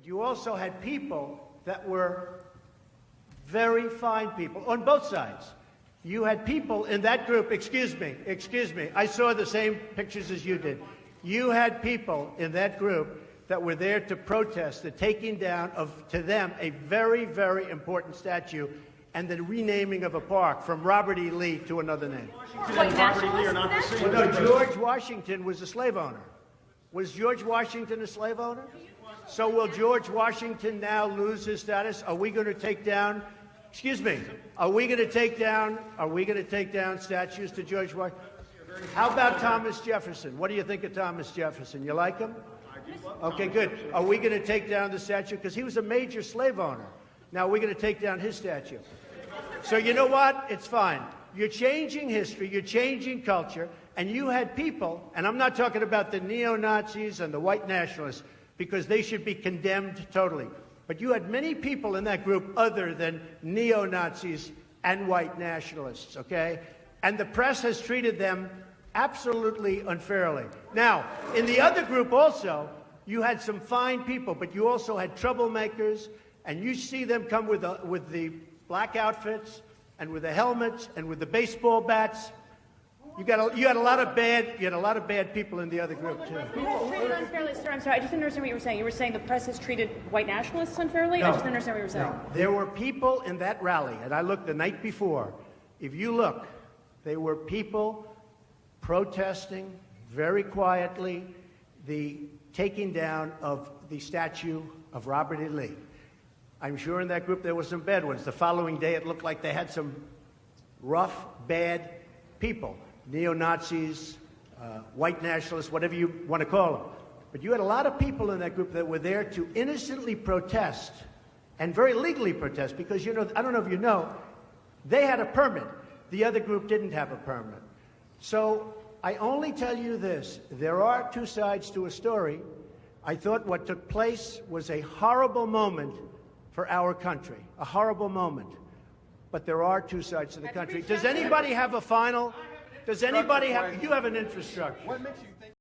But you also had people that were very fine people on both sides. You had people in that group, excuse me, I saw the same pictures as you did. You had people in that group that were there to protest the taking down of, to them, a very, very important statue and the renaming of a park from Robert E. Lee to another name. White nationalists are not the same. Well, no, George Washington was a slave owner. Was George Washington a slave owner? So will George Washington now lose his status? Are we going to take down, excuse me, are we going to take down statues to George Washington? How about Thomas Jefferson? What do you think of Thomas Jefferson? You like him? Okay, good. Are we going to take down the statue? Because he was a major slave owner. Now, we're going to take down his statue. So you know what? It's fine. You're changing history, you're changing culture, and you had people, and I'm not talking about the neo-Nazis and the white nationalists, because they should be condemned totally. But you had many people in that group other than neo-Nazis and white nationalists, okay? And the press has treated them absolutely unfairly. Now, in the other group also, you had some fine people, but you also had troublemakers, and you see them come with the black outfits and with the helmets and with the baseball bats. You had a lot of bad people in the other group too. Treated unfairly, sir. I'm sorry, I just didn't understand what you were saying. You were saying the press has treated white nationalists unfairly? No, I just didn't understand what you were saying. No. There were people in that rally, and I looked the night before. If you look, there were people protesting very quietly the taking down of the statue of Robert E. Lee. I'm sure in that group there were some bad ones. The following day it looked like they had some rough, bad people, neo-Nazis, white nationalists, whatever you want to call them. But you had a lot of people in that group that were there to innocently protest and very legally protest because, you know, I don't know if you know, they had a permit. The other group didn't have a permit. So I only tell you this. There are two sides to a story. I thought what took place was a horrible moment for our country, a horrible moment. But there are two sides to the country. Does anybody have a final? Does anybody have? You have an infrastructure.